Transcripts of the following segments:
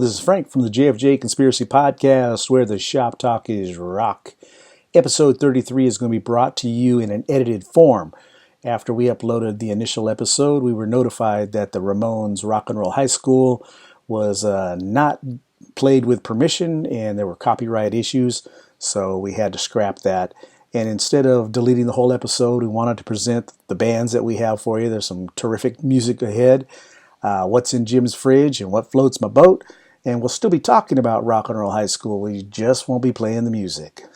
This is Frank from the JFJ Conspiracy Podcast, where the shop talk is rock. Episode 33 is going to be brought to you in an edited form. After we uploaded the initial episode, we were notified that the Ramones Rock and Roll High School was not played with permission and there were copyright issues, so we had to scrap that. And instead of deleting the whole episode, we wanted to present the bands that we have for you. There's some terrific music ahead. What's in Jim's fridge and what floats my boat. And we'll still be talking about Rock and Roll High School. We just won't be playing the music.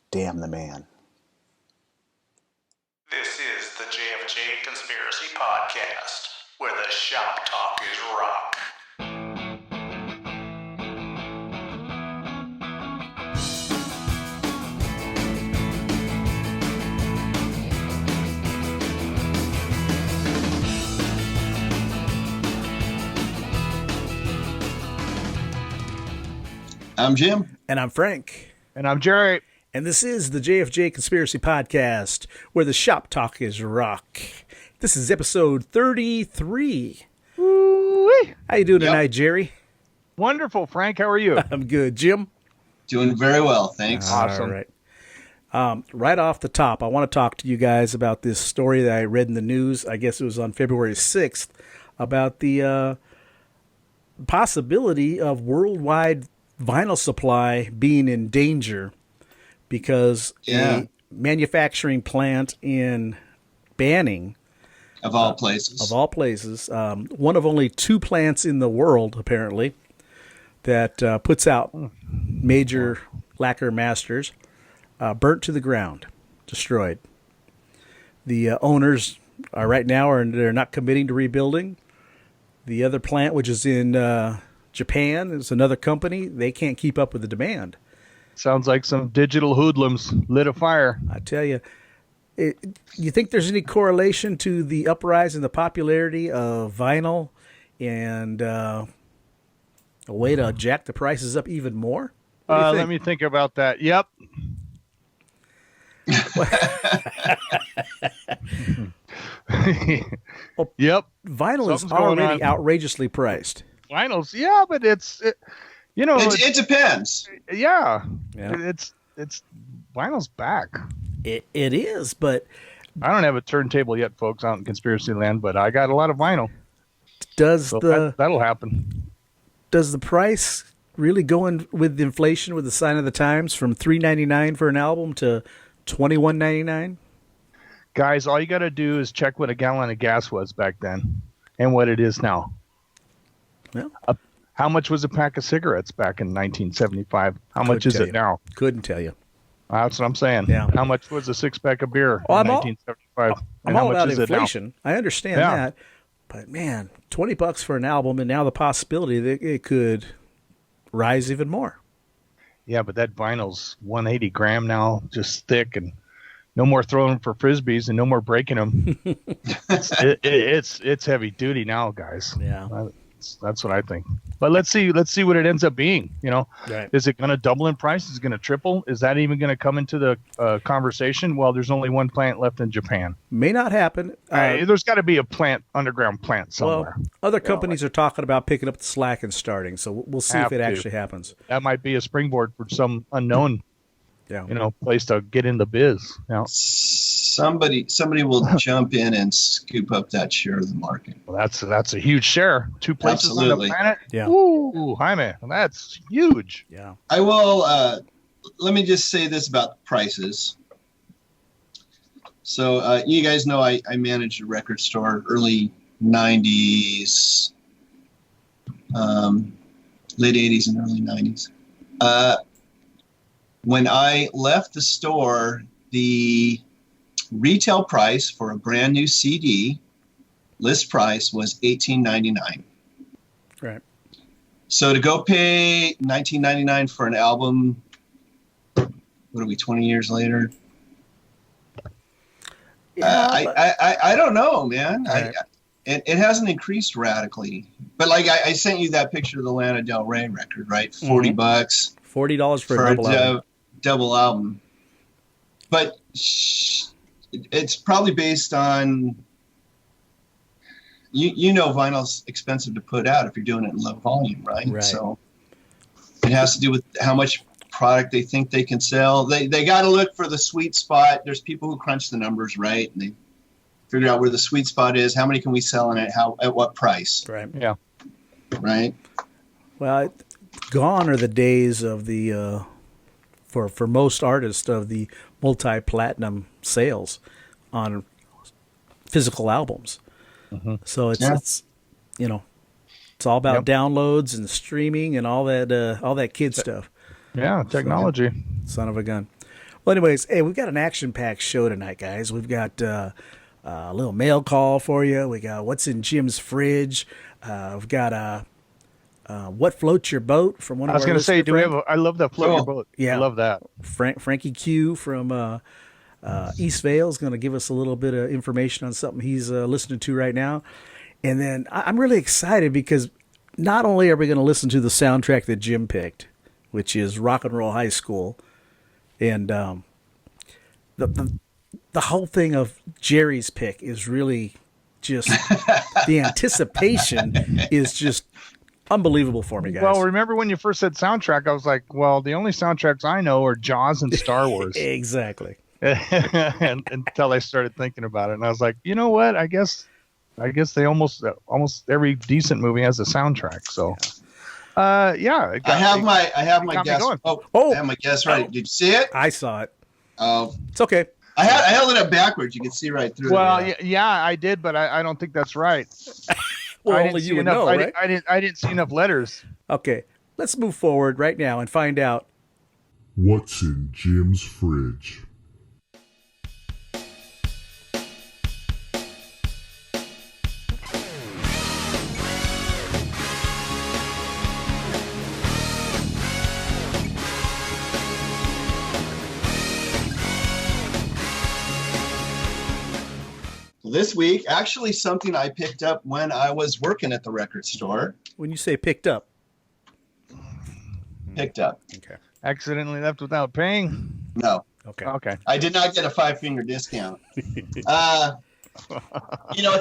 Damn the man. This is the JFJ Conspiracy Podcast, where the shop talk is rock. I'm Jim. And I'm Frank. And I'm Jerry. And this is the JFJ Conspiracy Podcast, where the shop talk is rock. This is episode 33. Woo-wee. How you doing tonight, Jerry? Wonderful, Frank. How are you? I'm good. Jim? Doing very well, thanks. Awesome. All right. Right off the top, I want to talk to you guys about this story that I read in the news. I guess it was on February 6th, about the possibility of worldwide vinyl supply being in danger because a manufacturing plant in Banning, of all places, one of only two plants in the world apparently that puts out major lacquer masters, burnt to the ground, destroyed. The owners are they're not committing to rebuilding. The other plant, which is in Japan, is another company. They can't keep up with the demand. Sounds like some digital hoodlums lit a fire. I tell you, you think there's any correlation to the uprise in the popularity of vinyl and a way to jack the prices up even more? Let me think about that. Yep. Well, yep. Vinyl is already outrageously priced. Vinyls, yeah, but it depends. Yeah. It's vinyl's back. It is, but I don't have a turntable yet, folks, out in conspiracy land, but I got a lot of vinyl. That'll happen. Does the price really go in with inflation with the sign of the times from $3.99 for an album to $21.99? Guys, all you got to do is check what a gallon of gas was back then and what it is now. Well, how much was a pack of cigarettes back in 1975? How much is it now? Couldn't tell you. That's what I'm saying. Yeah. How much was a six-pack of beer in 1975? I'm all about inflation. I understand that. But, man, $20 for an album, and now the possibility that it could rise even more. Yeah, but that vinyl's 180 gram now, just thick, and no more throwing for Frisbees and no more breaking them. It's heavy duty now, guys. Yeah. That's what I think. But let's see what it ends up being. Right. Is it going to double in price? Is it going to triple? Is that even going to come into the conversation? Well, there's only one plant left in Japan. May not happen. There's got to be a underground plant somewhere. Well, other companies are talking about picking up the slack and starting, so we'll see if it actually happens. That might be a springboard for some unknown, place to get in the biz. Somebody will jump in and scoop up that share of the market. Well, that's a huge share. Two places on the planet. Yeah. Ooh, Jaime, that's huge. Yeah. I will. Let me just say this about prices. So you guys know I managed a record store early 90s, late 80s and early 90s. When I left the store, the retail price for a brand new CD, list price, was $18.99. Right. So to go pay $19.99 for an album, what are we, 20 years later? Yeah, I don't know, man. Right. It hasn't increased radically. But like I sent you that picture of the Lana Del Rey record, right? $40. $40 for a double album. But it's probably based on, you know, vinyl's expensive to put out if you're doing it in low volume, right? Right. So It has to do with how much product they think they can sell. They got to look for the sweet spot. There's people who crunch the numbers, right? And they figure out where the sweet spot is. How many can we sell and at what price? Right. Yeah. Right. Well, gone are the days of the for most artists of the multi-platinum sales on physical albums. Mm-hmm. So it's you know, it's all about downloads and streaming and all that kid stuff. Yeah, technology. Son of a gun. Well, anyways, hey, we've got an action-packed show tonight, guys. We've got a little mail call for you. We got what's in Jim's fridge. We've got what floats your boat from one of our. I was going to say, do we friends. have? I love that float your boat. Yeah, I love that. Frankie Q from East Vale is going to give us a little bit of information on something he's listening to right now. And then I'm really excited because not only are we going to listen to the soundtrack that Jim picked, which is Rock and Roll High School, and the whole thing of Jerry's pick is really just the anticipation is just unbelievable for me, guys. Well, remember when you first said soundtrack, I was like, well, the only soundtracks I know are Jaws and Star Wars. Exactly. and until I started thinking about it, and I was like, you know what? I guess they almost every decent movie has a soundtrack. So, yeah. I have my guess. Oh, I have my guess right. Did you see it? I saw it. Oh, it's okay. I held it up backwards. You can see right through it. Well, yeah, I did, but I don't think that's right. Well, I only didn't you see would enough. know, right? I didn't see enough letters. Okay, let's move forward right now and find out what's in Jim's fridge. This week, actually something I picked up when I was working at the record store. When you say picked up. Picked up. Okay. Accidentally left without paying? No. Okay. I did not get a 5-finger discount. At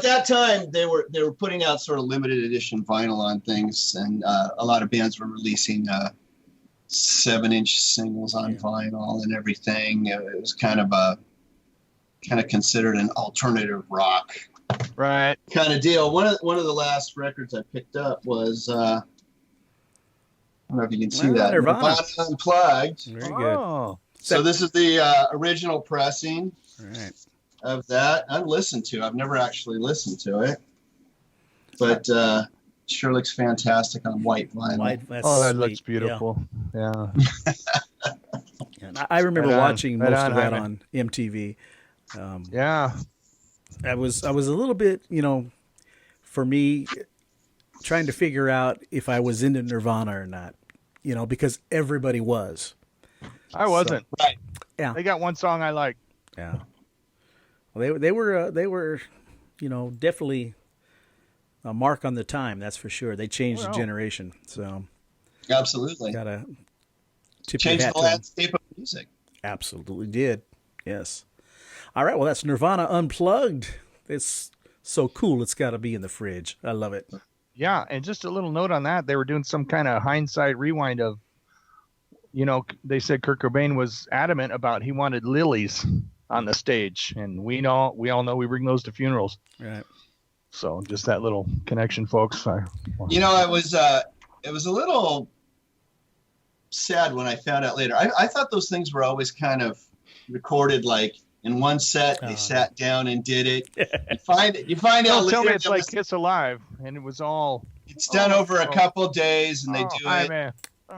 that time they were putting out sort of limited edition vinyl on things, and a lot of bands were releasing 7-inch singles on vinyl and everything. It was kind of considered an alternative rock right kind of deal. One of the last records I picked up was I don't know if you can see that, Nirvana Unplugged. Very good. Oh. So this is the original pressing of that. Unlistened to. I've never actually listened to it, but sure looks fantastic on white vinyl. That looks beautiful. Yeah. I remember watching most of that on MTV. I was a little bit, for me, trying to figure out if I was into Nirvana or not, because everybody was. I wasn't. So, right. Yeah. They got one song I like. Yeah. Well, they were, definitely a mark on the time. That's for sure. They changed the generation. So. Absolutely. Gotta tip change your hat the to landscape of music. Absolutely did. Yes. All right. Well, that's Nirvana Unplugged. It's so cool. It's got to be in the fridge. I love it. Yeah. And just a little note on that. They were doing some kind of hindsight rewind of, they said Kurt Cobain was adamant about he wanted lilies on the stage. And we all know we bring those to funerals. Right. So just that little connection, folks. It was a little sad when I found out later. I thought those things were always kind of recorded like in one set. They sat down and did it. You find out. Tell me it's like Kiss Alive, and it was all. It's done over a couple days, and they do it. Man.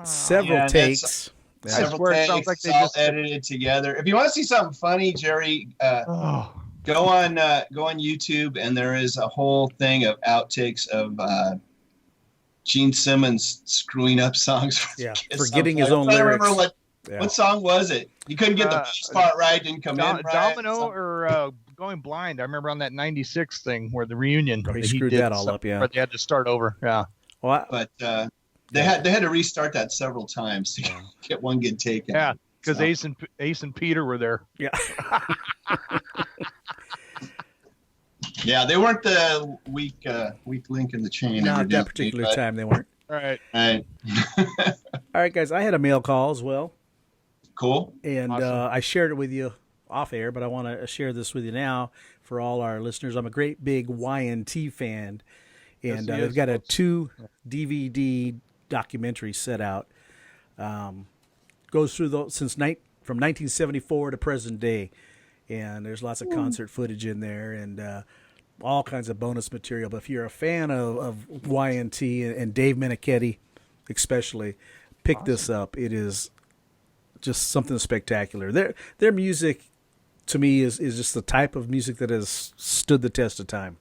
Several takes. Several takes. Sounds like they all just edited together. If you want to see something funny, Jerry, go on YouTube, and there is a whole thing of outtakes of Gene Simmons screwing up songs. Forgetting his own lyrics. I remember what song was it? You couldn't get the bass part right, didn't come in right. Domino or Going Blind. I remember on that 96 thing where the reunion. He screwed that all up, But they had to start over. Yeah. Well, but they had to restart that several times to get one good take. Yeah, because Ace and Peter were there. Yeah. Yeah, they weren't the weak link in the chain. Not at that particular time, they weren't. Right. All All right, guys, I had a mail call as well. Cool. And Awesome. I shared it with you off air, but I want to share this with you now for all our listeners. I'm a great big Y&T fan, and they've got a 2 DVD documentary set out. Goes through from 1974 to present day, and there's lots of concert footage in there and all kinds of bonus material. But if you're a fan of Y&T and Dave Meniketti especially, pick this up. It is just something spectacular. Their music, to me, is just the type of music that has stood the test of time.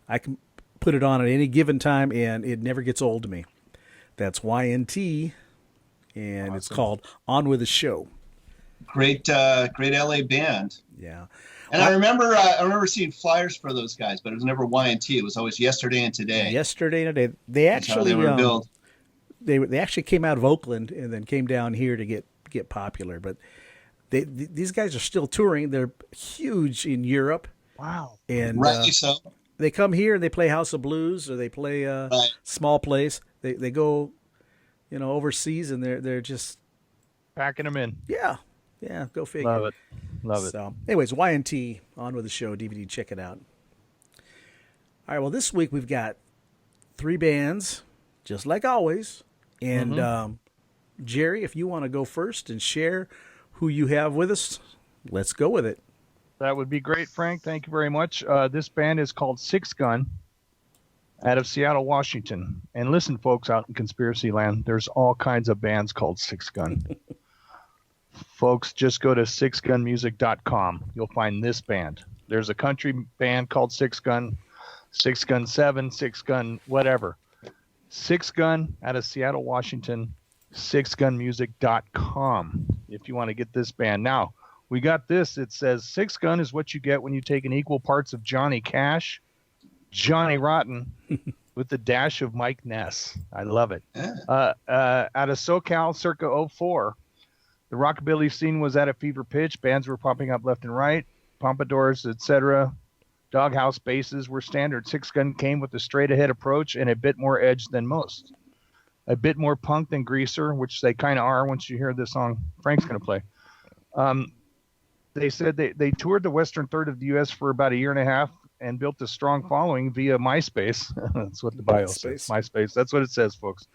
I can put it on at any given time, and it never gets old to me. That's Y&T, and it's called On With The Show. Great LA band. Yeah. And I remember seeing flyers for those guys, but it was never Y&T. It was always Yesterday and Today. Yesterday and Today. They actually they were billed. They actually came out of Oakland and then came down here to get popular. But these guys are still touring. They're huge in Europe. Wow. And Rightly so. they come here and they play House of Blues or they play small place. They go, overseas and they're just Packing them in. yeah, go figure. Love it. So, anyways, Y&T, On With The Show DVD. Check it out. All right. Well, this week we've got 3 bands, just like always. And Jerry, if you want to go first and share who you have with us, let's go with it. That would be great, Frank. Thank you very much. This band is called SixGun out of Seattle, Washington. And listen, folks, out in Conspiracy Land, there's all kinds of bands called SixGun. Folks, just go to SixGunmusic.com. You'll find this band. There's a country band called SixGun, SixGun 7, SixGun, whatever. SixGun out of Seattle, Washington, SixGunmusic.com if you want to get this band. Now, we got this. It says SixGun is what you get when you take an equal parts of Johnny Cash, Johnny Rotten, with a dash of Mike Ness. I love it. Out of SoCal, circa 04, the rockabilly scene was at a fever pitch. Bands were popping up left and right. Pompadours, etc. Doghouse basses were standard. SixGun came with a straight-ahead approach and a bit more edge than most. A bit more punk than Greaser, which they kind of are once you hear this song Frank's going to play. They said they toured the western third of the U.S. for about a year and a half and built a strong following via MySpace. That's what the bio says. MySpace. That's what it says, folks.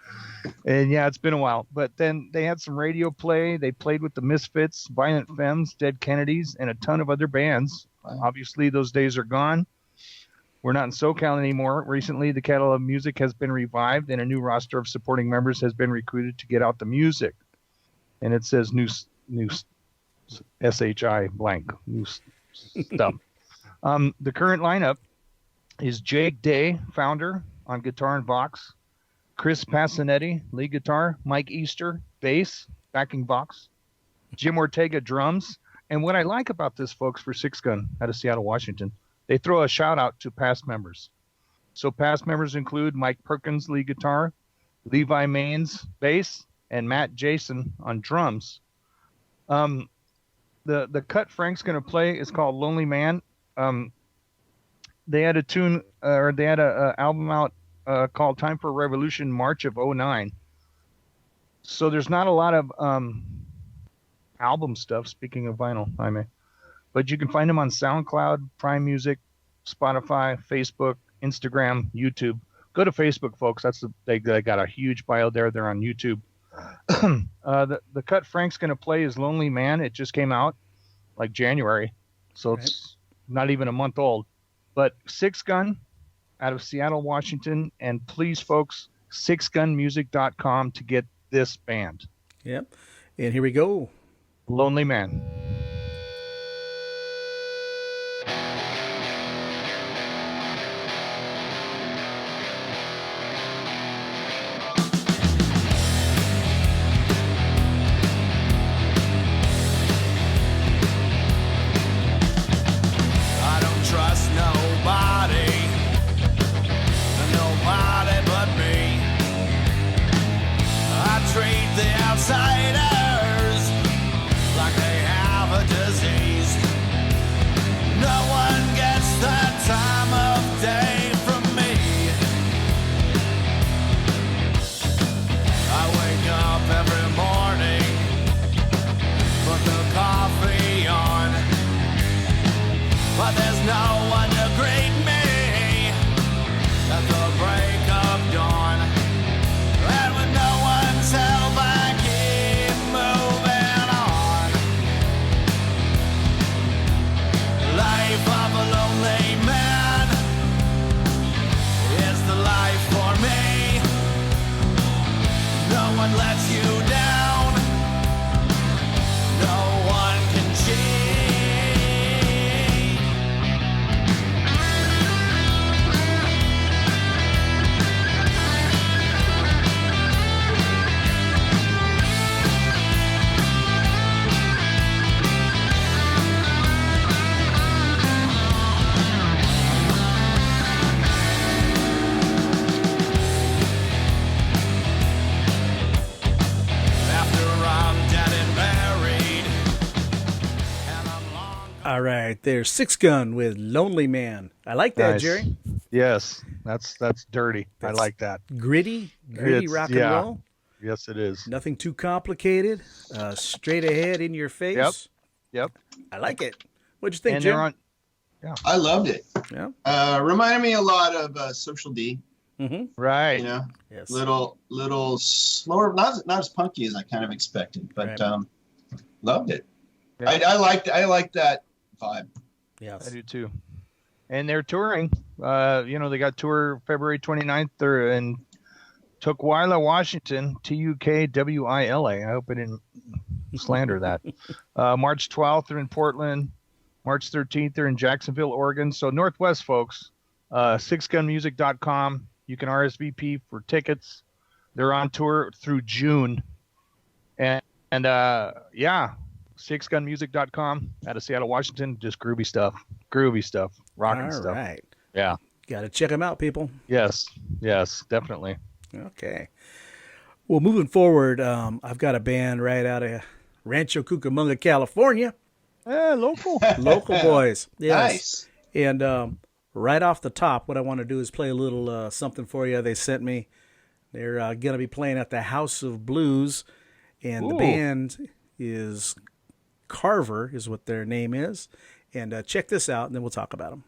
And yeah, it's been a while. But then they had some radio play. They played with the Misfits, Violent Femmes, Dead Kennedys, and a ton of other bands. Wow. Obviously, those days are gone. We're not in SoCal anymore. Recently, the catalog of music has been revived, and a new roster of supporting members has been recruited to get out the music. And it says new SHI blank, new stuff. The current lineup is Jake Day, founder, on guitar and Vox, Chris Passanetti, lead guitar, Mike Easter, bass, backing Vox, Jim Ortega, drums. And what I like about this, folks, for SixGun out of Seattle, Washington, they throw a shout out to past members. So past members include Mike Perkins, lead guitar, Levi Maines, bass, and Matt Jason on drums. The cut Frank's going to play is called Lonely Man. They had a album out called Time for a Revolution, March of 2009. So there's not a lot of album stuff, speaking of vinyl, but you can find them on SoundCloud, Prime Music, Spotify, Facebook, Instagram, YouTube. Go to Facebook, folks. They got a huge bio there. They're on YouTube. The cut Frank's going to play is Lonely Man. It just came out like January, so it's not even a month old. But SixGun out of Seattle, Washington, and please, folks, SixGunmusic.com to get this band. Yep. And here we go. Lonely Man. Outsiders like they have a disease. No one gets the time of day from me. I wake up every someone lets you down, no one can cheat. All right, there's SixGun with Lonely Man. I like that, Nice. Jerry. Yes, that's dirty. I That's like that. Gritty It's- rock and yeah. roll. Yes, it is. Nothing too complicated. Straight ahead, in your face. Yep. I like it. What'd you think, And Jim? they're on. I loved it. Yeah. Reminded me a lot of Social D. Mm-hmm. Right. You know, Yes. little slower, not as punky as I kind of expected, but Right. loved it. Yeah. I liked that vibe. Yes. I do too. And they're touring. They got tour February 29th. They're in Tukwila, Washington, Tukwila. I hope I didn't slander that. March 12th, they're in Portland. March 13th, they're in Jacksonville, Oregon. So Northwest, folks. SixGunmusic.com. You can RSVP for tickets. They're on tour through June. And SixGunmusic.com out of Seattle, Washington. Just groovy stuff, rocking All stuff. right. Yeah. Got to check them out, people. Yes, definitely. Okay. Well, moving forward, I've got a band right out of Rancho Cucamonga, California. Local. Local boys. Yes. Nice. And right off the top, what I want to do is play a little something for you they sent me. They're going to be playing at the House of Blues, and the Ooh. band is Carver, is what their name is. And check this out, and then we'll talk about them.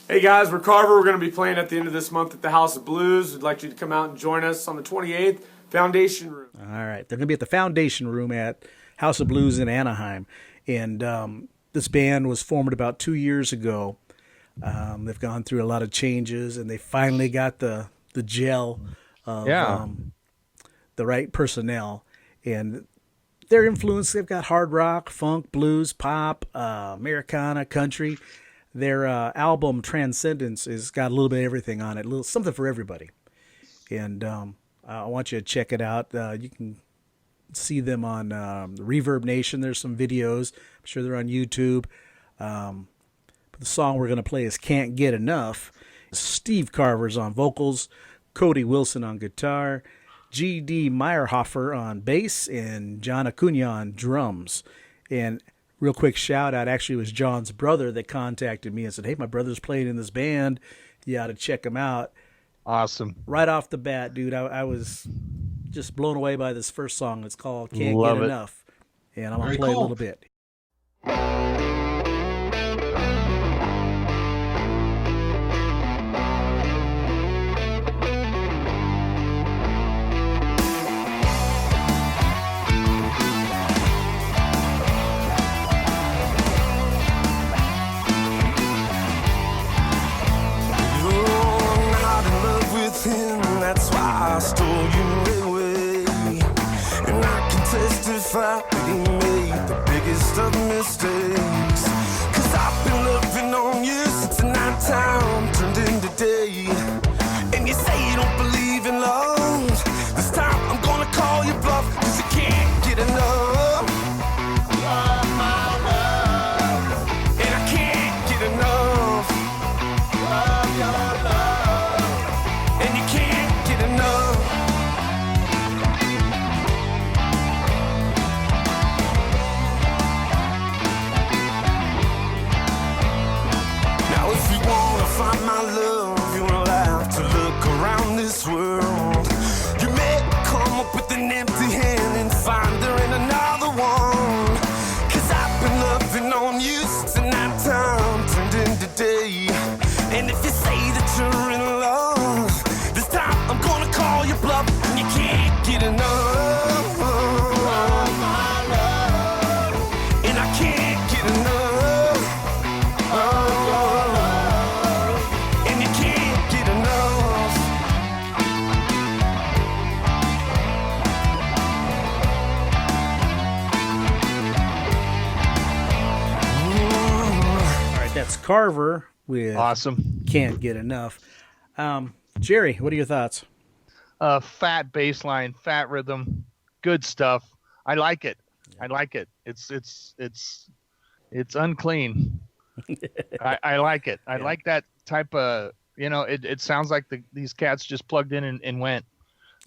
Hey guys, we're Carver. We're going to be playing at the end of this month at the House of Blues. We'd like you to come out and join us on the 28th, Foundation Room. All right. They're going to be at the Foundation Room at House of Blues in Anaheim. And this band was formed about 2 years ago. They've gone through a lot of changes, and they finally got the gel of the right personnel. And their influence, they've got hard rock, funk, blues, pop, Americana, country. Their album Transcendence has got a little bit of everything on it, something for everybody. And I want you to check it out. You can see them on Reverb Nation. There's some videos. I'm sure they're on YouTube. But the song we're going to play is Can't Get Enough. Steve Carver's on vocals, Cody Wilson on guitar, G.D. Meyerhofer on bass, and John Acuna on drums. And real quick shout out, actually it was John's brother that contacted me and said, hey, my brother's playing in this band. You ought to check him out. Awesome. Right off the bat, dude, I was just blown away by this first song. It's called Can't Love Get it. Enough. And I'm going Very to play cool. a little bit. That's why I stole you away. And I can testify that he made the biggest of mistakes. 'Cause I've been loving on you since the night time turned into day. And you say you don't believe in love. This time I'm gonna call you bluff, 'cause you can't get enough. Love my love. And I can't get enough. Love your love. And you can't get enough. Now if you wanna find my love, you'll have to look around this world. You may come up with an empty hand and find there in another one. 'Cause I've been loving on you since the night time turned into day. And if you say that you're in love, this time I'm gonna call you bluff, and you can't get enough. Love my love. And I can't get enough. And you can't get enough. That's Carver with Awesome. Can't Get Enough. Jerry, what are your thoughts? Fat bass line, fat rhythm, good stuff. I like it. I like it. It's unclean. I like it. I like that type of, it sounds like these cats just plugged in and went.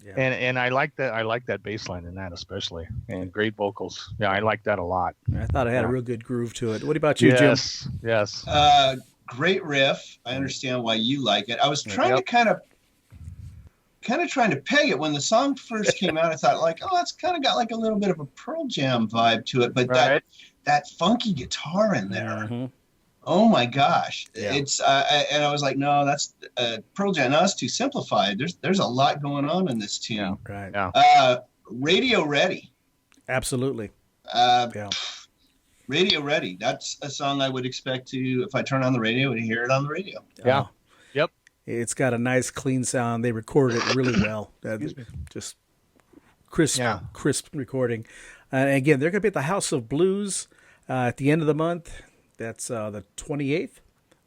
Yeah. And I like that. I like that bass line in that especially, and great vocals. Yeah, I like that a lot. I thought it had a real good groove to it. What about you, Jim? Yes. Great riff. I understand why you like it. I was trying to kind of trying to peg it when the song first came out. I thought like, oh, it's kind of got like a little bit of a Pearl Jam vibe to it, but that funky guitar in there. Mm-hmm. Oh my gosh. Yeah. It's and I was like, no, that's Pearl Jam. No, that's too simplified. There's a lot going on in this tune. Yeah, right. Yeah. Radio Ready. Absolutely. Radio Ready. That's a song I would expect to, if I turn on the radio, to hear it on the radio. Yeah. Yep. It's got a nice clean sound. They recorded it really well. Just crisp recording. Again, they're going to be at the House of Blues at the end of the month. That's the 28th.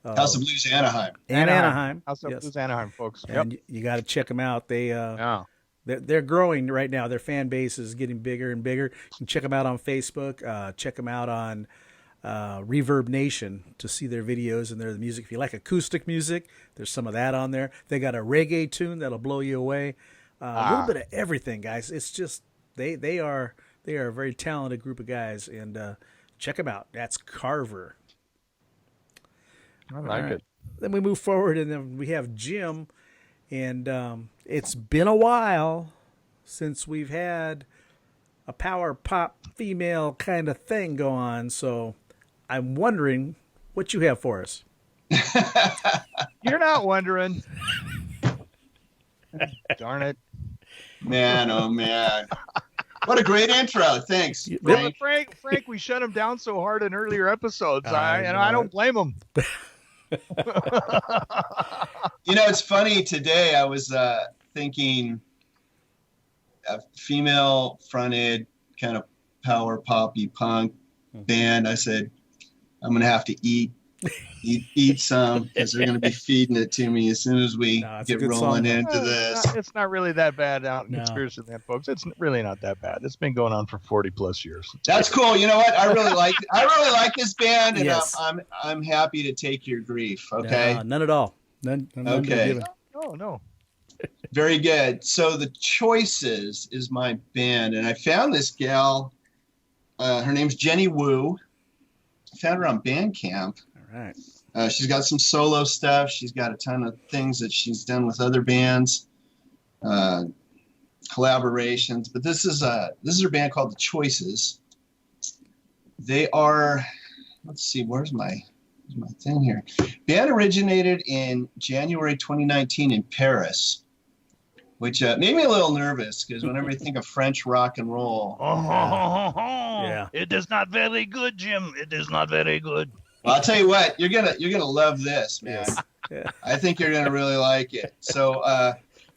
House of Blues Anaheim. Anaheim. House of Blues Anaheim, folks. And you got to check them out. They're growing right now. Their fan base is getting bigger and bigger. You can check them out on Facebook. Check them out on Reverb Nation to see their videos and their music. If you like acoustic music, there's some of that on there. They got a reggae tune that'll blow you away. A little bit of everything, guys. It's just they are a very talented group of guys, and check them out. That's Carver. I like it. Then we move forward, and then we have Jim, and it's been a while since we've had a power pop female kind of thing go on, so I'm wondering what you have for us. You're not wondering. Darn it. Man, oh man. What a great intro. Thanks, Frank. Frank, we shut him down so hard in earlier episodes, I don't blame him. It's funny. Today I was thinking a female-fronted kind of power poppy punk band. I said, I'm going to have to eat some because they're going to be feeding it to me as soon as we get rolling into this. It's not really that bad out in Conspiracy Land, folks. It's really not that bad. It's been going on for 40 plus years. That's cool. You know what? I really like this band, and yes. I'm happy to take your grief. Okay. None at all. None. Okay. No. Very good. So the Choices is my band, and I found this gal. Her name's Jenny Wu. I found her on Bandcamp. Right. She's got some solo stuff. She's got a ton of things that she's done with other bands, collaborations. But this is her band called The Choices. They are, let's see, where's my thing here? Band originated in January 2019 in Paris, which made me a little nervous because whenever you think of French rock and roll, it is not very good, Jim. It is not very good. Well, I'll tell you what, you're gonna love this, man. Yeah. I think you're gonna really like it. So,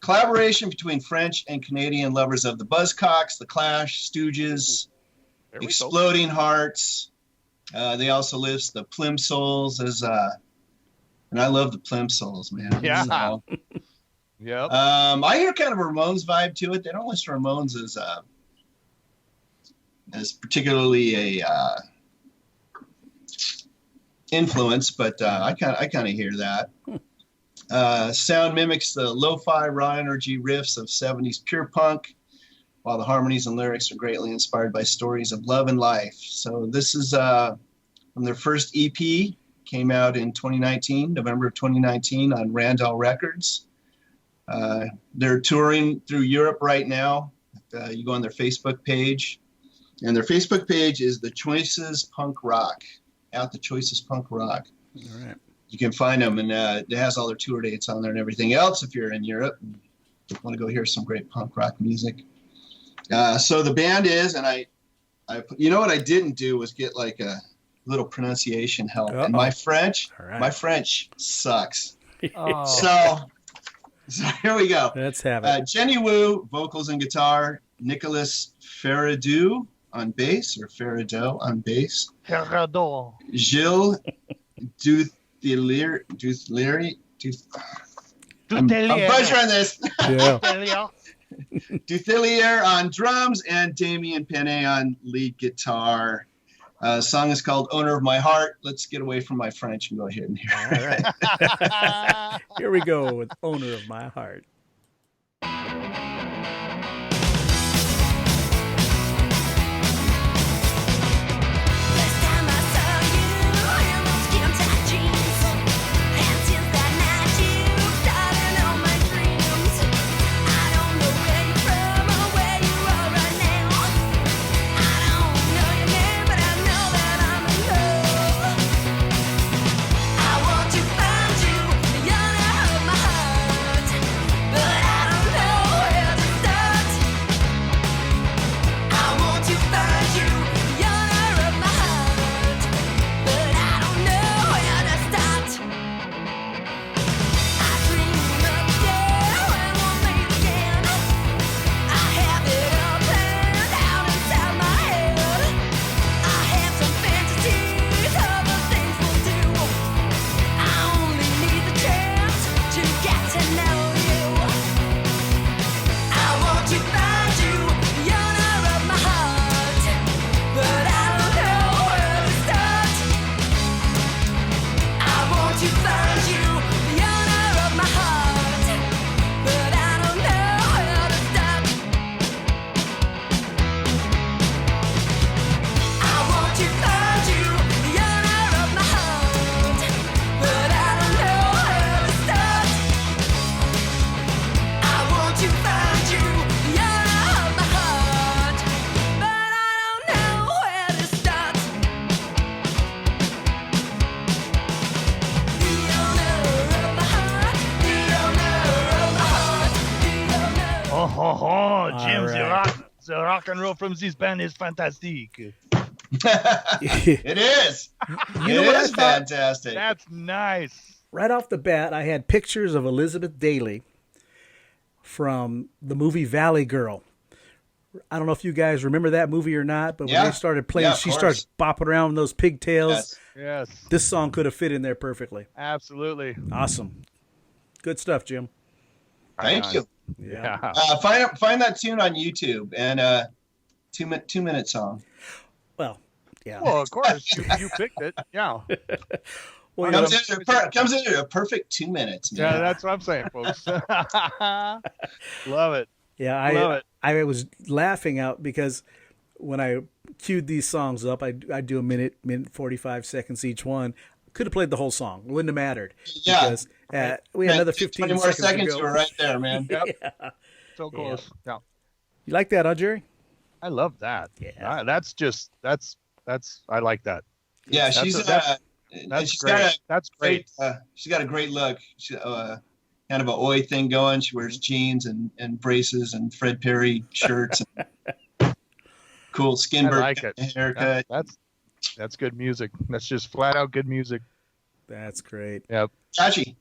collaboration between French and Canadian lovers of the Buzzcocks, the Clash, Stooges, Exploding Hearts. They also list the Plimsolls as, and I love the Plimsolls, man. Yeah. So, yep. I hear kind of a Ramones vibe to it. They don't list Ramones as particularly a influence, but I kind of hear that. Sound mimics the lo-fi raw energy riffs of 70s pure punk, while the harmonies and lyrics are greatly inspired by stories of love and life. So this is from their first EP, came out in 2019, November of 2019 on Randall Records. They're touring through Europe right now. You go on their Facebook page, and their Facebook page is The Choices Punk Rock. Out The Choices Punk Rock. All right. You can find them, and it has all their tour dates on there and everything else if you're in Europe and want to go hear some great punk rock music. So the band is, and I you know what I didn't do was get like a little pronunciation help. And my French sucks. So here we go. Let's have it. Jenny Wu, vocals and guitar. Nicolas Ferradeau on bass, or Ferradeau on bass. Ferradeau. Gilles I'm butchering this. Yeah. Duthelier on drums and Damien Penne on lead guitar. Song is called Owner of My Heart. Let's get away from my French and go ahead and hear it. All right. Here we go with Owner of My Heart. Jim, the rock and roll from this band is fantastic. It is. You know what is fantastic. That's nice. Right off the bat, I had pictures of Elizabeth Daily from the movie Valley Girl. I don't know if you guys remember that movie or not, but when they started playing, she starts bopping around with those pigtails. Yes. This song could have fit in there perfectly. Absolutely. Awesome. Good stuff, Jim. Thank you. Yeah. Find that tune on YouTube and 2 minute song. Well, yeah. Well, of course you picked it. Yeah. Well, comes in at a perfect 2 minutes. Man. Yeah, that's what I'm saying, folks. Love it. Yeah, Love it. I was laughing out because when I queued these songs up, I do a minute 45 seconds each one. Could have played the whole song. It wouldn't have mattered. Yeah. Because we had another 15 20 more seconds to go. You're right there, man. Yep. Yeah. So close. Yeah. You like that, huh, Jerry? I love that. Yeah. That's I like that. Yeah, That's great. That's great. She's got a great look. She, kind of a oi thing going. She wears jeans and braces and Fred Perry shirts. And cool Skinberg like it. Haircut. That's good music. That's just flat out good music. That's great. Yep. Catchy.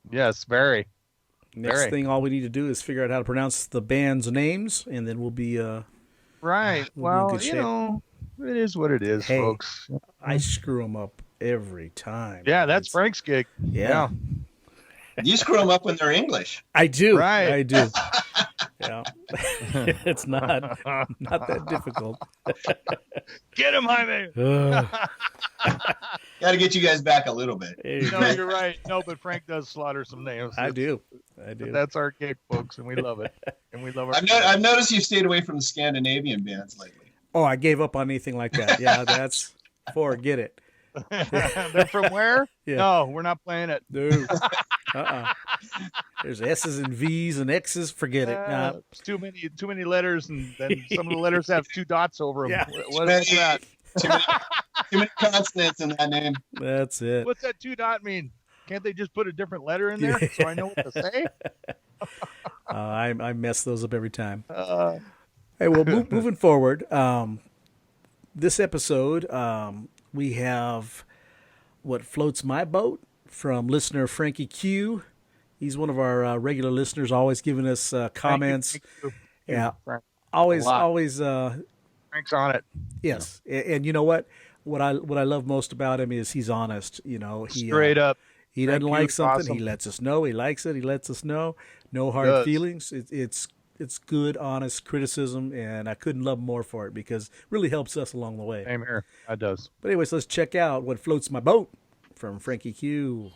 Yes, very. Next thing, all we need to do is figure out how to pronounce the band's names, and then we'll be right. We'll be in good shape. It is what it is, folks. I screw them up every time. Yeah, that's Frank's gig. Yeah. You screw them up when they're English. I do. Right. I do. Yeah. It's not that difficult. Get him, Jaime. Got to get you guys back a little bit. No, you're right. No, but Frank does slaughter some names. I do. That's our gig, folks, and we love it. And we love our. I've noticed you've stayed away from the Scandinavian bands lately. Oh, I gave up on anything like that. Yeah, that's forget it. They're from where? Yeah. No, we're not playing it. Dude. There's S's and V's and X's. Forget it. It's too many letters, and then some of the letters have 2 dots over them. Yeah. What is that? Too many consonants in that name. That's it. What's that 2 dot mean? Can't they just put a different letter in there so I know what to say? I mess those up every time. Hey, well, moving forward, this episode, we have What Floats My Boat from listener Frankie Q. He's one of our regular listeners, always giving us comments. Thank you. Yeah, Frank. always. Frank's on it. Yes, and you know what? what I love most about him is he's honest. You know, Straight up. He doesn't Thank like you. something. Awesome. He lets us know. He likes it. He lets us know. No hard Does. feelings. It's good, honest criticism, and I couldn't love him more for it because it really helps us along the way. Same here. That does. But anyways, let's check out What Floats My Boat from Frankie Q.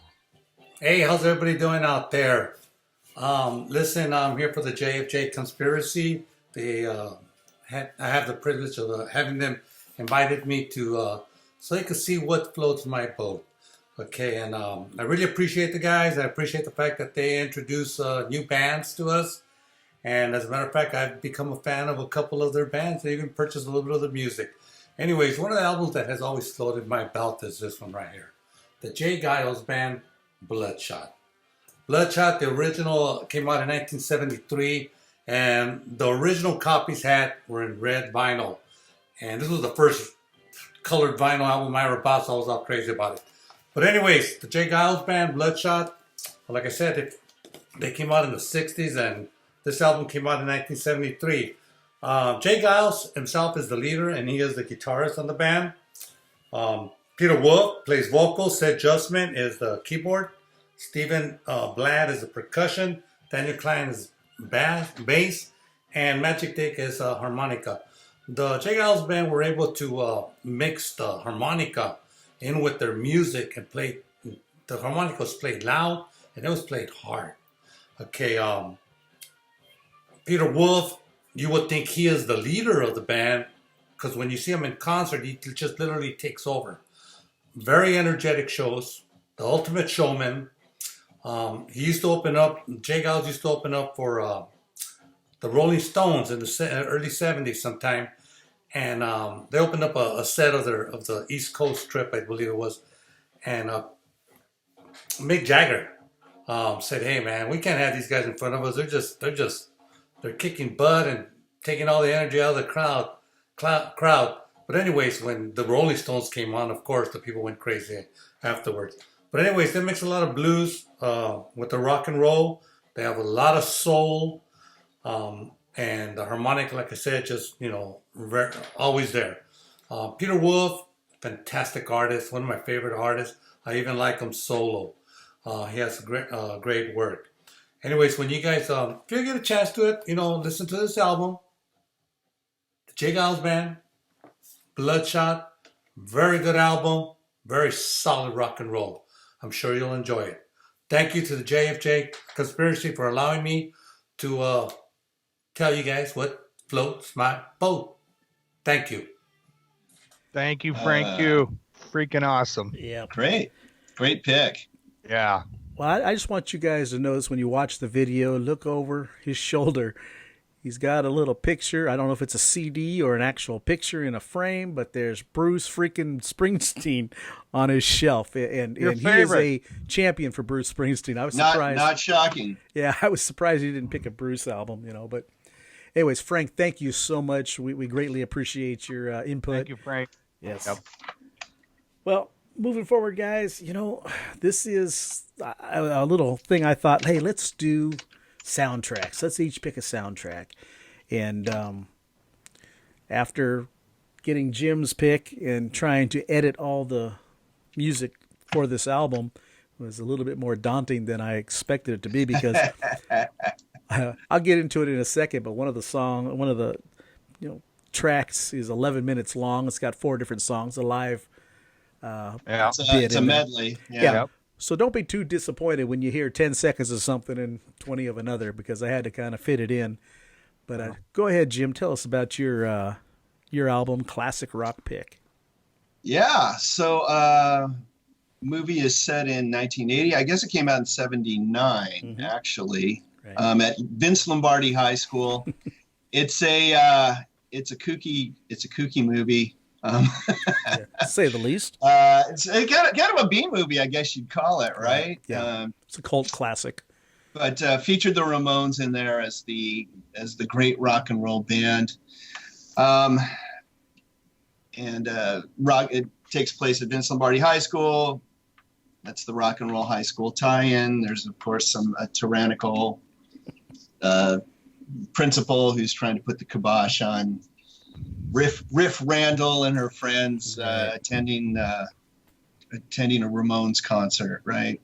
Hey, how's everybody doing out there? Listen, I'm here for the JFJ Conspiracy. I have the privilege of having them invited me to so they could see what floats my boat. Okay, and I really appreciate the guys. I appreciate the fact that they introduce new bands to us. And as a matter of fact, I've become a fan of a couple of their bands. I even purchased a little bit of their music. Anyways, one of the albums that has always floated my belt is this one right here. The Jay Giles band, Bloodshot. Bloodshot, the original, came out in 1973. And the original copies were in red vinyl. And this was the first colored vinyl album I ever bought, so I was all crazy about it. But anyways, the Jay Giles band, Bloodshot, like I said, they came out in the 60s, and this album came out in 1973. Jay Giles himself is the leader, and he is the guitarist on the band. Peter Wolf plays vocals. Sid Justman is the keyboard. Stephen Blatt is the percussion. Daniel Klein is bass. And Magic Dick is harmonica. The Jay Giles band were able to mix the harmonica in with their music and play. The harmonica was played loud and it was played hard. Okay, Peter Wolf, you would think he is the leader of the band because when you see him in concert, he just literally takes over. Very energetic shows, the ultimate showman. He used to open up, Jay Giles used to open up for the Rolling Stones in the early 70s sometime. And they opened up a set of the East Coast trip, I believe it was. And Mick Jagger said, "Hey man, we can't have these guys in front of us. They're kicking butt and taking all the energy out of the crowd. But anyways, when the Rolling Stones came on, of course, the people went crazy afterwards. But anyways, they mix a lot of blues with the rock and roll. They have a lot of soul. And the harmonica, like I said, just, always there. Peter Wolf, fantastic artist, one of my favorite artists. I even like him solo. He has great work. Anyways, when you guys, if you get a chance to it, listen to this album. The Jay Giles Band, Bloodshot, very good album, very solid rock and roll. I'm sure you'll enjoy it. Thank you to the JFJ Conspiracy for allowing me to tell you guys what floats my boat. Thank you. Thank you, Frank. You freaking awesome. Yeah. Great pick. Yeah. Well, I just want you guys to notice when you watch the video, look over his shoulder. He's got a little picture. I don't know if it's a CD or an actual picture in a frame, but there's Bruce freaking Springsteen on his shelf. And he is a champion for Bruce Springsteen. I was surprised. Not shocking. Yeah, I was surprised he didn't pick a Bruce album, But anyways, Frank, thank you so much. We greatly appreciate your input. Thank you, Frank. Yes. Yep. Well, moving forward, guys, this is a little thing I thought, hey, let's do soundtracks. Let's each pick a soundtrack. And after getting Jim's pick and trying to edit all the music for this album was a little bit more daunting than I expected it to be because I'll get into it in a second, but one of the tracks is 11 minutes long. It's got 4 different songs, a live It's a medley. Yeah. Yep. So don't be too disappointed when you hear 10 seconds of something and 20 of another, because I had to kind of fit it in. But go ahead, Jim. Tell us about your album, Classic Rock Pick. Yeah. So movie is set in 1980. I guess it came out in 79, actually, Right. at Vince Lombardi High School. It's a kooky movie. To say the least. It's kind of a B movie, I guess you'd call it, right? Yeah. It's a cult classic. But featured the Ramones in there as the great rock and roll band. It takes place at Vince Lombardi High School. That's the rock and roll high school tie-in. There's of course some tyrannical principal who's trying to put the kibosh on Riff Randall and her friends attending a Ramones concert, right?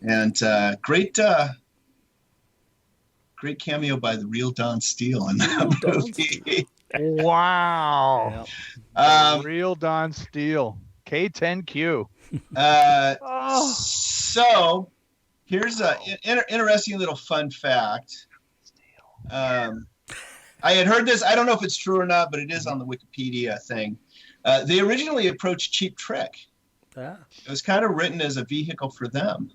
And great cameo by the real Don Steele in that movie. Wow. Real Don Steele. K10Q. So here's an interesting little fun fact. I had heard this. I don't know if it's true or not, but it is on the Wikipedia thing. They originally approached Cheap Trick. It was kind of written as a vehicle for them.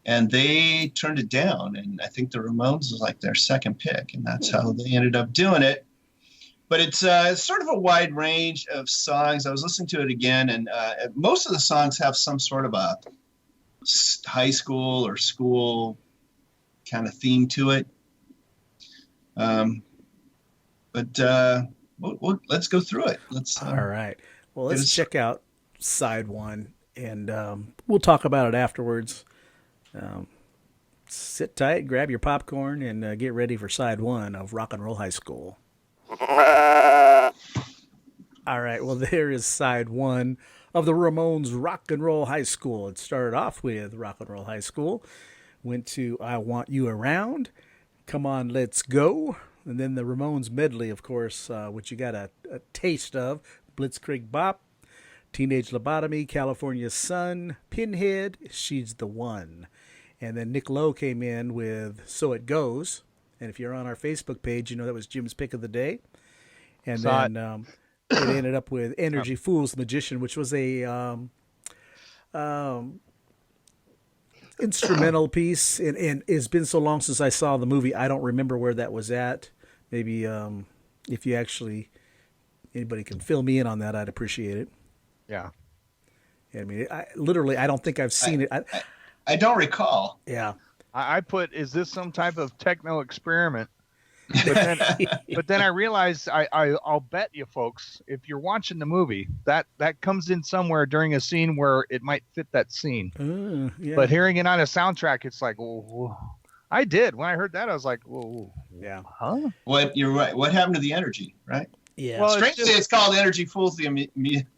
And they turned it down. And I think the Ramones was like their second pick. And that's how they ended up doing it. But it's sort of a wide range of songs. I was listening to it again. And most of the songs have some sort of a high school or school kind of theme to it. But let's go through it. All right. Well, let's check out side one, and we'll talk about it afterwards. Sit tight, grab your popcorn, and get ready for side one of Rock and Roll High School. All right. Well, there is side one of the Ramones Rock and Roll High School. It started off with Rock and Roll High School, went to I Want You Around, Come On, Let's Go, and then the Ramones medley, of course, which you got a taste of, Blitzkrieg Bop, Teenage Lobotomy, California Sun, Pinhead, She's the One. And then Nick Lowe came in with So It Goes. And if you're on our Facebook page, you know that was Jim's pick of the day. And then it ended up with Energy Fool's Magician, which was a instrumental piece, and it's been so long since I saw the movie, I don't remember where that was at. Maybe if you anybody can fill me in on that, I'd appreciate it. Yeah. I mean, I don't think I've seen it. I don't recall. Yeah. I put, is this some type of techno experiment? But then I realized I'll bet you folks, if you're watching the movie, that comes in somewhere during a scene where it might fit that scene. Yeah. But hearing it on a soundtrack, it's like, whoa. I did. When I heard that, I was like, whoa. Yeah. Huh? You're right. What happened to the energy, right? Yeah. Well, strangely, it's called Energy Fools the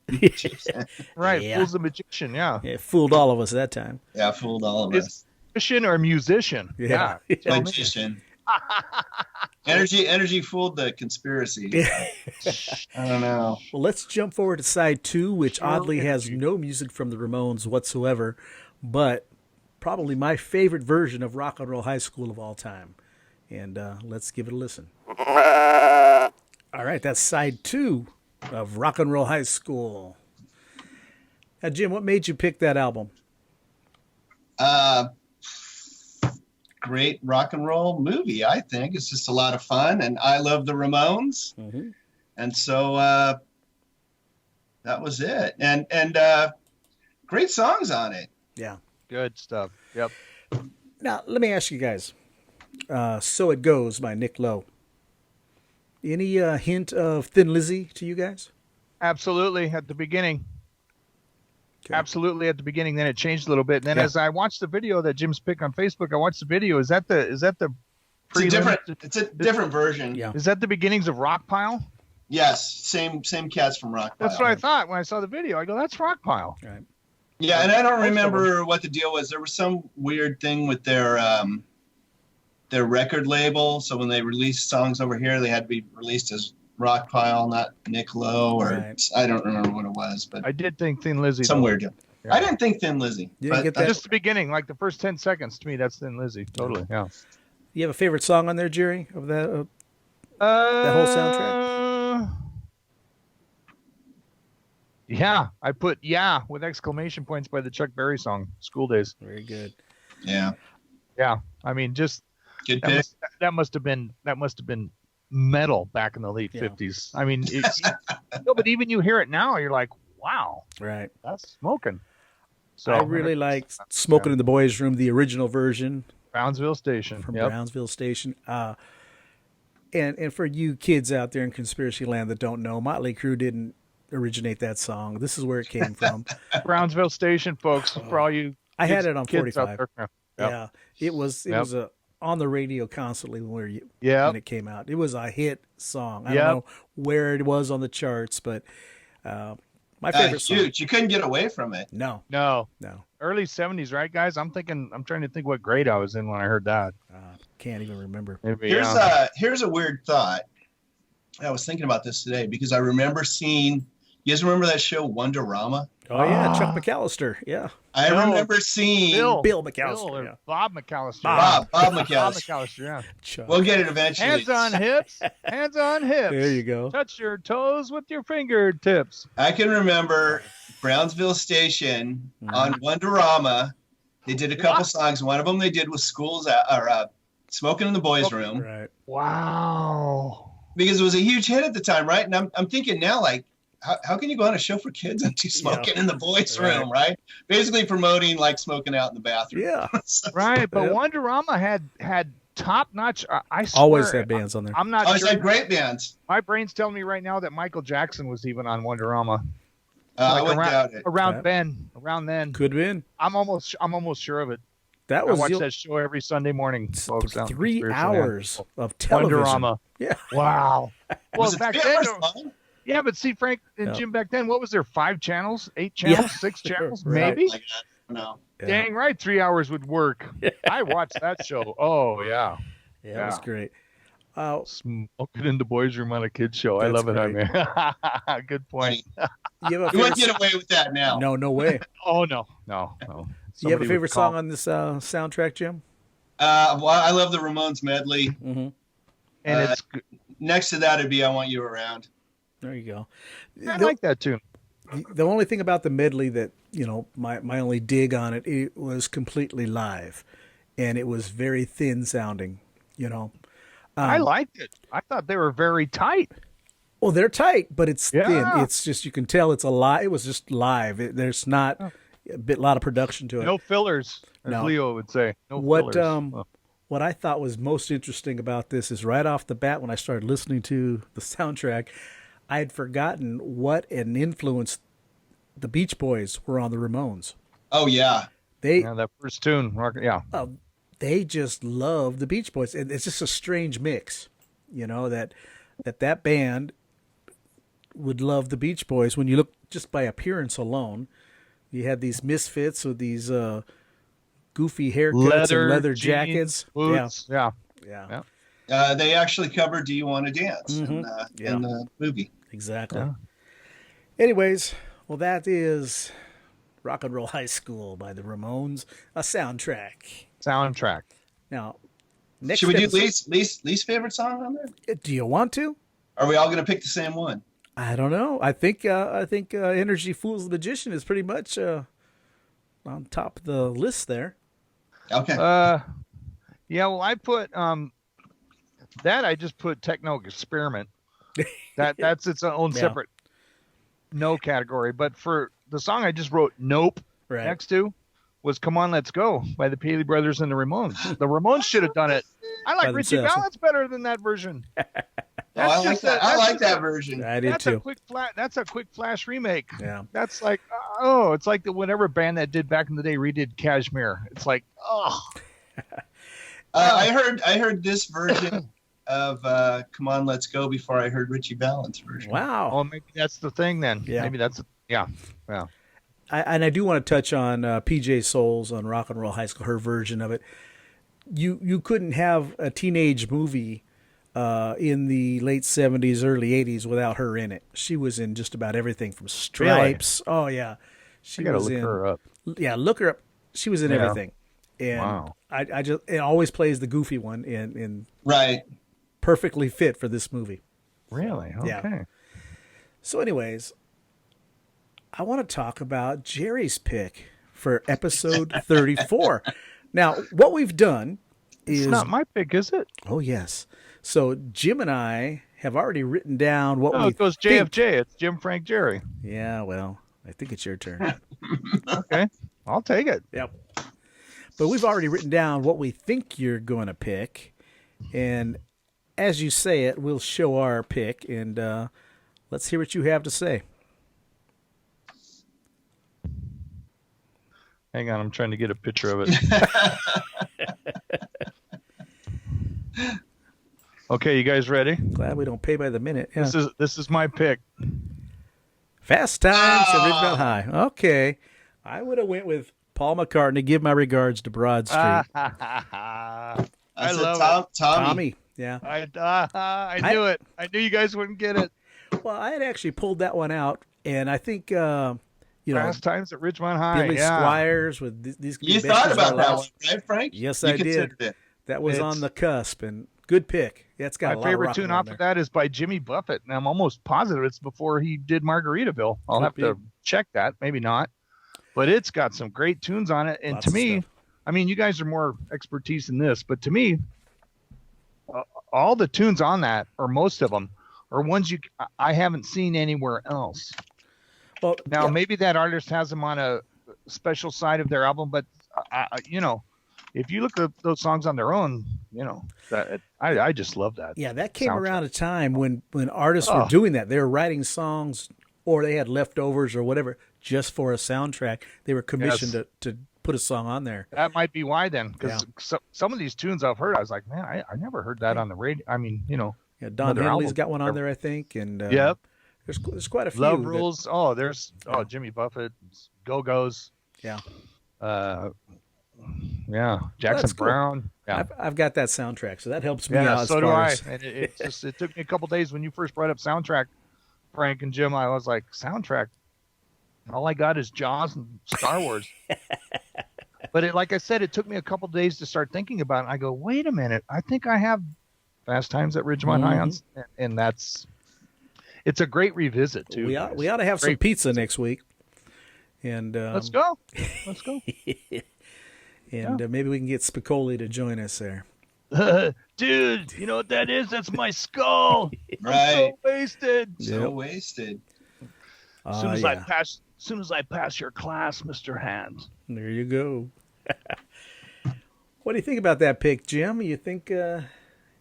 Magician. Right. Yeah. Fools the Magician. Yeah. It fooled all of us that time. Yeah, fooled all of us. Magician or musician? Yeah. Magician. Energy fooled the conspiracy. I don't know. Well, let's jump forward to side two, which oddly has no music from the Ramones whatsoever, but probably my favorite version of Rock and Roll High School of all time. And let's give it a listen. All right, that's side two of Rock and Roll High School. Now, Jim, what made you pick that album? Great rock and roll movie, I think. It's just a lot of fun, and I love the Ramones. Mm-hmm. And so that was it. And great songs on it. Yeah. Good stuff. Yep. Now, let me ask you guys. So It Goes by Nick Lowe. Any hint of Thin Lizzy to you guys? Absolutely, at the beginning. Okay. Absolutely at the beginning. Then it changed a little bit. And then as I watched the video that Jim's picked on Facebook, I watched the video. Is that the it's a different version. Yeah. Is that the beginnings of Rockpile? Yes, same cats from Rockpile. That's what I thought when I saw the video. I go, that's Rockpile. Right. Yeah, and I don't remember what the deal was. There was some weird thing with their record label. So when they released songs over here, they had to be released as Rockpile, not Nick Lowe, or right. I don't remember what it was, but I did think Thin Lizzy. Some weird deal. Yeah. I didn't think Thin Lizzy. But get that? Just the beginning, like the first 10 seconds to me, that's Thin Lizzy. Totally. Yeah. You have a favorite song on there, Jerry, of that whole soundtrack? Yeah, I put with exclamation points by the Chuck Berry song, School Days. Very good. Yeah. Yeah. I mean, just good pick. That must have been metal back in the late 50s. I mean, but even you hear it now, you're like, wow, right? That's smoking. So I really like Smoking in the Boys' Room, the original version, Brownsville Station, from Brownsville Station. And for you kids out there in conspiracy land that don't know, Motley Crue didn't originate that song. This is where it came from. Brownsville Station, folks. For all you, I had it on 45. Yep. Yeah, it was a on the radio constantly when it came out. It was a hit song. I don't know where it was on the charts, but my favorite song. Huge. You couldn't get away from it. No. Early 70s, right, guys? I'm trying to think what grade I was in when I heard that. Can't even remember. Maybe, Here's a weird thought. I was thinking about this today because I remember seeing. You guys remember that show Wonderama? Oh yeah, Chuck McAllister. Yeah. I remember seeing Bill McAllister. Bob McAllister. Bob McAllister. Bob McAllister. Yeah. Chuck. We'll get it eventually. Hands on hips. Hands on hips. There you go. Touch your toes with your fingertips. I can remember Brownsville Station on Wonderama. They did a couple songs. One of them they did was Smoking in the Boys' Room. Right. Wow. Because it was a huge hit at the time, right? And I'm thinking now, like, how can you go on a show for kids and do Smoking in the Boys' Room, right? Basically promoting like smoking out in the bathroom. Yeah. Right, but Wonderama had top notch. I swear, Always had bands on there. I'm not Always sure. had great bands. My brain's telling me right now that Michael Jackson was even on Wonderama. I wouldn't doubt it. Around then. Could have been. I'm almost sure of it. That was I watch that show every Sunday morning, folks. 3 hours of television. Wonderama. Yeah. Wow. Well, Was it back 3 then. hours long? Yeah, but see, Frank and Jim, back then, what was there? 5 channels, 8 channels, 6 channels, maybe? Like that. No. Yeah. Dang right, 3 hours would work. I watched that show. Oh yeah. Yeah, it was great. Smoking in the boys' room on a kid's show. I That's love it. I mean, good point. You wouldn't get away with that now. No way. Oh no. Do you have a favorite song on this soundtrack, Jim? Well, I love the Ramones medley. Mm-hmm. And it's next to that, it'd be "I Want You Around." There you go. I like that tune. The only thing about the medley that, my only dig on it, it was completely live, and it was very thin sounding, I liked it. I thought they were very tight. Well, they're tight, but it's thin. It's just, you can tell it's a live. It was just live. There's not a lot of production to it. No fillers, as Leo would say. No fillers. What I thought was most interesting about this is right off the bat when I started listening to the soundtrack, I had forgotten what an influence the Beach Boys were on the Ramones. Oh yeah, that first tune, they just love the Beach Boys, and it's just a strange mix, that band would love the Beach Boys. When you look just by appearance alone, you had these misfits with these goofy haircuts and leather jackets, boots. Yeah. They actually covered "Do You Want to Dance" in the movie. Exactly. Yeah. Anyways, well, that is Rock and Roll High School by the Ramones, a soundtrack. Now, next should we do least favorite song on there? Do you want to? Are we all going to pick the same one? I don't know. I think Energy Fools the Magician is pretty much on top of the list there. Okay. Well, I put that. I just put Techno Experiment. That's its own separate category. But for the song I just wrote Nope next to was Come On Let's Go by the Paley Brothers and the Ramones. The Ramones should have done it. I like Richie Valens better than that version. I like that. I like that version. I did too. That's a quick flash remake. Yeah. That's like, it's like whatever band that did back in the day redid Kashmir. It's like, I heard this version of Come On Let's Go before I heard Richie Valens' version. Wow. Oh, maybe that's the thing then. Yeah. Maybe that's yeah. I do want to touch on PJ Souls on Rock and Roll High School, her version of it. You couldn't have a teenage movie in the late 70s, early 80s without her in it. She was in just about everything from Stripes. Really? Oh, yeah. She was in. Her up. Yeah, look her up. She was in everything. And wow. It always plays the goofy one in right. Perfectly fit for this movie. Really? Okay. Yeah. So anyways, I want to talk about Jerry's pick for episode 34. Now, what we've done is... It's not my pick, is it? Oh, yes. So Jim and I have already written down what we it goes JFJ. It's Jim, Frank, Jerry. Yeah, well, I think it's your turn. Okay. I'll take it. Yep. But we've already written down what we think you're going to pick. And as you say it, we'll show our pick. And let's hear what you have to say. Hang on, I'm trying to get a picture of it. Okay, you guys ready? Glad we don't pay by the minute. Yeah. This is my pick. Fast Times at Ridgemont High. Okay. I would have went with Paul McCartney, Give My Regards to Broad Street. I love Tommy. Tommy. Yeah. I knew it. I knew you guys wouldn't get it. Well, I had actually pulled that one out, and I think, Fast Times at Ridgemont High. Billy Squires with these. You thought about that one, right, Frank? Yes, you I did. considered it. That was on the cusp, and good pick. Yeah, it's got a My lot favorite of tune off of that is by Jimmy Buffett, and I'm almost positive it's before he did Margaritaville. I'll have to check that. Maybe not. But it's got some great tunes on it. And Lots to of me, stuff. I mean, you guys are more expertise in this, but to me, all the tunes on that, or most of them, are ones I haven't seen anywhere else. Well, Now, maybe that artist has them on a special side of their album, but, if you look at those songs on their own, I just love that. Yeah, that came soundtrack. around a time when artists were doing that. They were writing songs, or they had leftovers or whatever, just for a soundtrack. They were commissioned to put a song on there. That might be why then, because some of these tunes I've heard, I was like, man, I never heard that on the radio. I mean, Yeah, Don Henley's got one on there, I think, and yep. There's quite a few. Love Rules. There's Jimmy Buffett, Go-Go's. Yeah. Jackson That's cool. Brown. Yeah. I've got that soundtrack, so that helps me out. So as do far I. as- And it took me a couple days when you first brought up soundtrack, Frank and Jim. I was like, soundtrack. All I got is Jaws and Star Wars. But like I said, it took me a couple days to start thinking about it. I go, wait a minute. I think I have Fast Times at Ridgemont High on, and it's a great revisit too. we ought to have some pizza next week, and Let's go. and maybe we can get Spicoli to join us there. Dude, you know what that is? That's my skull. Right. I'm so wasted. So wasted. As soon as I pass your class, Mr. Hand. There you go. What do you think about that pick, Jim? You think?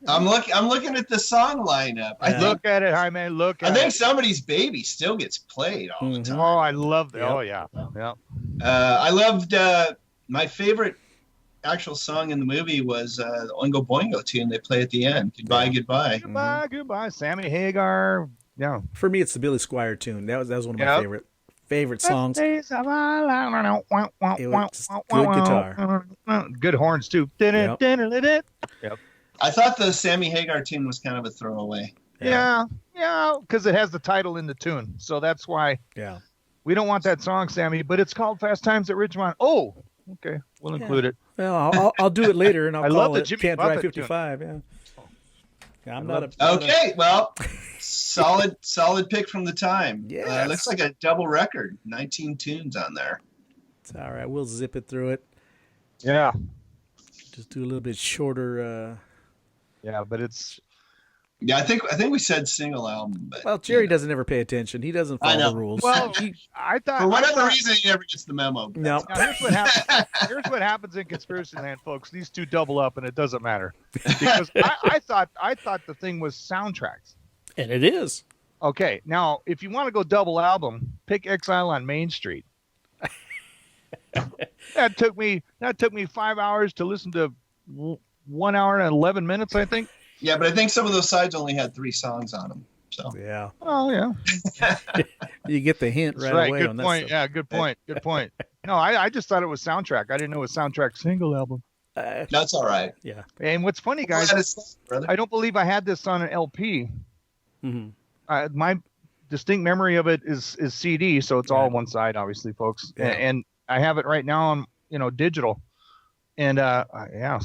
I'm looking at the song lineup. Look at it, Jaime. I think Somebody's Baby still gets played all the time. Oh, I love that. Yep. Oh, yeah. Yeah. I loved my favorite actual song in the movie was the Oingo Boingo tune they play at the end. Goodbye, goodbye. Goodbye, goodbye. Sammy Hagar. Yeah. For me, it's the Billy Squire tune. That was one of my favorite songs. It was good guitar. Good horns too. Yep. Yep. I thought the Sammy Hagar tune was kind of a throwaway. Yeah, because it has the title in the tune, so that's why. Yeah. We don't want that song, Sammy, but it's called Fast Times at Ridgemont. Oh, okay, we'll include it. Well, I'll do it later, and I'll call love the it Jimmy Can't Buffett Drive 55. Yeah. I'm not a Okay, well, solid pick from the time. Yes. Looks like a double record. 19 tunes on there. It's all right. We'll zip it through it. Yeah. Just do a little bit shorter. Yeah, but it's. Yeah, I think we said single album, but Well, Jerry doesn't ever pay attention. He doesn't follow the rules. Well, I thought for whatever reason he never gets the memo. No. Now, here's what happens. Here's what happens in Conspiracy Land, folks. These two double up, and it doesn't matter because I thought the thing was soundtracks. And it is. Okay, now if you want to go double album, pick Exile on Main Street. That took me 5 hours to listen to 1 hour and 11 minutes, I think. Yeah, but I think some of those sides only had 3 songs on them. So Yeah. Oh yeah, You get the hint that's right away Good on that point. stuff. Yeah, good point. Good point. No, I just thought it was soundtrack. I didn't know it was soundtrack single album. that's all right. Yeah. And what's funny, guys, Glad it's brother. I don't believe I had this on an LP. Mm-hmm. My distinct memory of it is CD, so it's all one side, obviously, folks. Yeah. And I have it right now on digital. And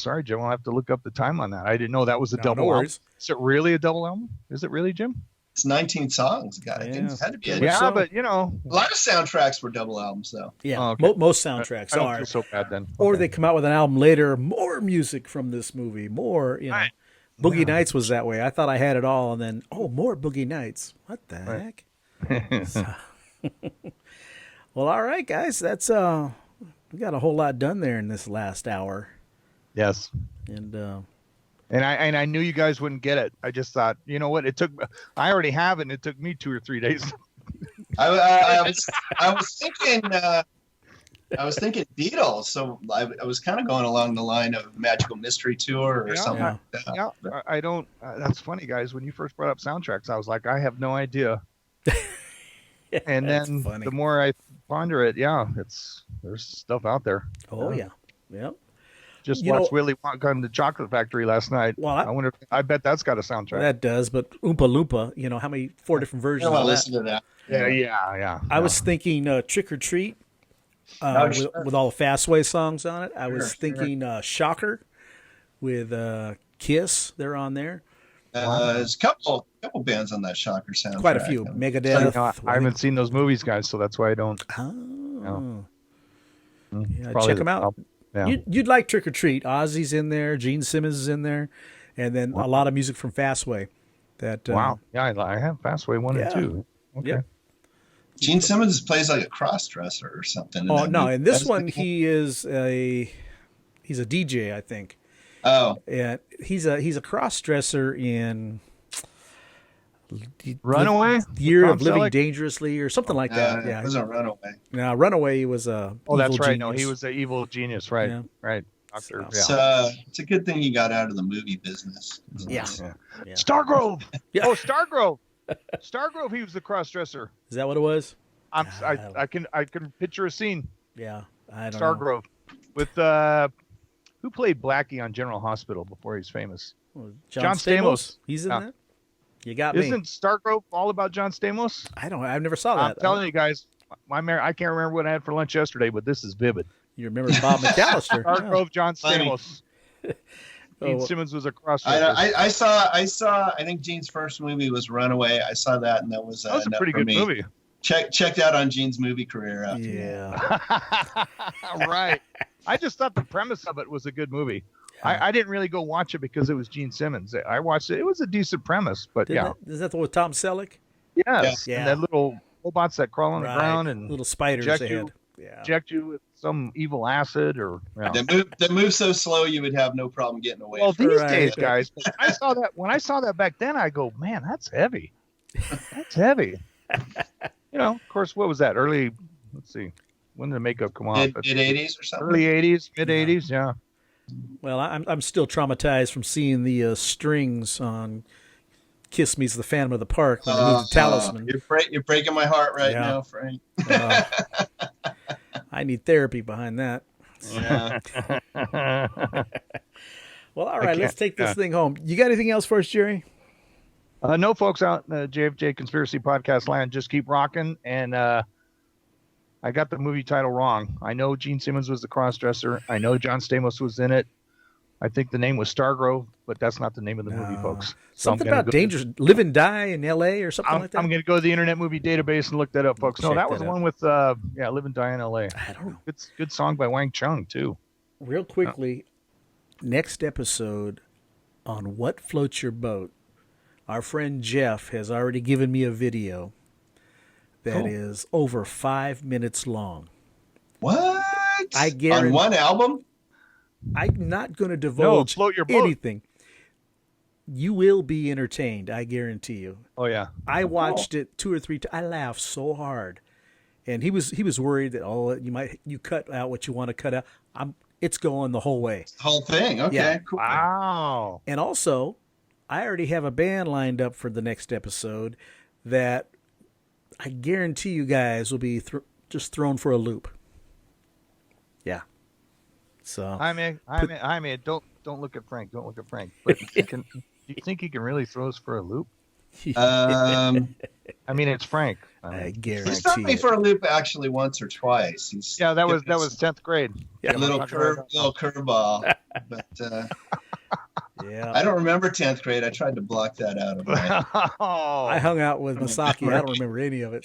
sorry, Jim, I'll have to look up the time on that. I didn't know that was a double album. worries. Is it really a double album? Is it really, Jim? It's 19 songs. God, I think it had to be. Yeah, Yeah, but A lot of soundtracks were double albums, though. Yeah. Oh, okay. Most soundtracks I don't are. feel so bad then. Or Okay. they come out with an album later, more music from this movie, more, Right. Boogie Nights was that way. I thought I had it all, and then, more Boogie Nights. What the heck? Well, all right, guys. That's, we got a whole lot done there in this last hour. Yes. And, And I knew you guys wouldn't get it. I just thought, you know what? I already have it, and it took me 2 or 3 days. I was thinking I was thinking Beatles, so I was kind of going along the line of Magical Mystery Tour or something like that. Yeah, I don't. That's funny, guys. When you first brought up soundtracks, I was like, I have no idea. And then the more I ponder it, there's stuff out there. Oh yeah, yep. Just watched Willy Wonka and the Chocolate Factory last night. Well, I bet that's got a soundtrack. That does, but Oompa Loompa, how many 4 different versions of that? Listen to that. Yeah. I was thinking Trick or Treat with all the Fastway songs on it. I was thinking Shocker with Kiss. They're on there. There's a couple bands on that Shocker soundtrack. Quite a few. Megadeth. I haven't seen those movies, guys, so that's why I don't. Oh. Yeah, Probably check them out. Yeah. You'd like Trick or Treat. Ozzy's in there. Gene Simmons is in there. And then a lot of music from Fastway. Wow. Yeah, I have Fastway 1 and 2. Okay. Yeah. Gene Simmons plays like a cross-dresser or something. Oh, no. In this one, he's a DJ, I think. Oh. And he's a cross-dresser in Runaway? Year of Living Dangerously or something like that. It was a Runaway. Now, Runaway was a that's right. genius. No, he was an evil genius. Right. Yeah. Right. Doctor. It's a good thing he got out of the movie business. Yeah. Stargrove. Yeah. Oh, Stargrove. Stargrove. He was the cross-dresser. Is that what it was? I can picture a scene. Yeah. I don't Stargrove with who played Blackie on General Hospital before he was famous? know. John Stamos. He's in that? You got me. Isn't Stargrove all about John Stamos? I've never saw that. I'm telling you guys, I can't remember what I had for lunch yesterday, but this is vivid. You remember Bob McAllister? Stargrove, John Stamos. Gene Simmons was a cross-dresser. I saw. I think Gene's first movie was Runaway. I saw that, and that was a pretty good movie. Checked out on Gene's movie career after that. Right. I just thought the premise of it was a good movie. I didn't really go watch it because it was Gene Simmons. I watched it. It was a decent premise, but Is that the one with Tom Selleck? Yes. Yeah. And that little robots that crawl on the ground and little spiders they had. Yeah. Inject you with some evil acid or They move so slow you would have no problem getting away. Well, these days, guys, when I saw that back then, I go, man, that's heavy. That's heavy. Of course, what was that? Early, let's see, when did the makeup come off? Mid 80s or something. Early 80s, mid 80s, yeah. Well, I'm still traumatized from seeing the strings on Kiss Me's The Phantom of the Park when they moved the talisman. You're breaking my heart right now, Frank. I need therapy behind that. Yeah. Well, all right, let's take this thing home. You got anything else for us, Jerry? No, folks, out in the JFJ Conspiracy Podcast land, just keep rocking. And I got the movie title wrong. I know Gene Simmons was the cross-dresser. I know John Stamos was in it. I think the name was Stargrove, but that's not the name of the movie, folks. So something about Dangerous Live and Die in L.A. or something like that? I'm going to go to the Internet Movie Database and look that up, folks. No, that was the one with Live and Die in L.A. I don't know. It's a good song by Wang Chung, too. Real quickly, next episode on What Floats Your Boat, our friend Jeff has already given me a video that is over 5 minutes long. What? I guarantee. On one album? I'm not going to divulge float your boat. anything. You will be entertained, I guarantee you. Oh, yeah. I watched it 2 or 3 times. I laughed so hard. And he was worried that, you cut out what you want to cut out. It's going the whole way. The whole thing? Okay, Yeah. cool. Wow. And also, I already have a band lined up for the next episode that I guarantee you guys will be just thrown for a loop. Yeah. So I mean, don't look at Frank. Don't look at Frank. But do you think he can really throw us for a loop? I mean, it's Frank. I guarantee He's thrown me for a loop actually once or twice. That was 10th grade. A little curveball, but yeah. I don't remember 10th grade. I tried to block that out of my. I hung out with Masaki. I don't remember any of it.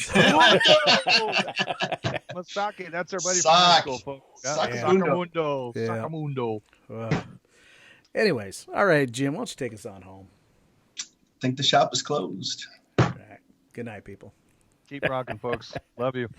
Masaki, that's our buddy Sock. from high school, folks. Sakamundo. Yeah. Sakamundo. Anyways, all right, Jim, why don't you take us on home? I think the shop is closed. All right. Good night, people. Keep rocking, folks. Love you.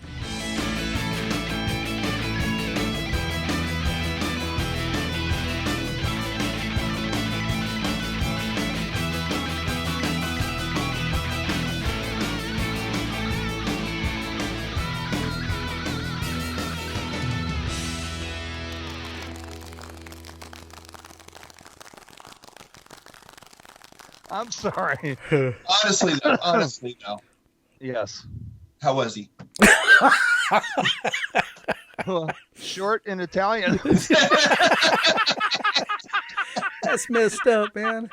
I'm sorry. Honestly, though. Yes. How was he? Well, short in Italian. That's messed up, man.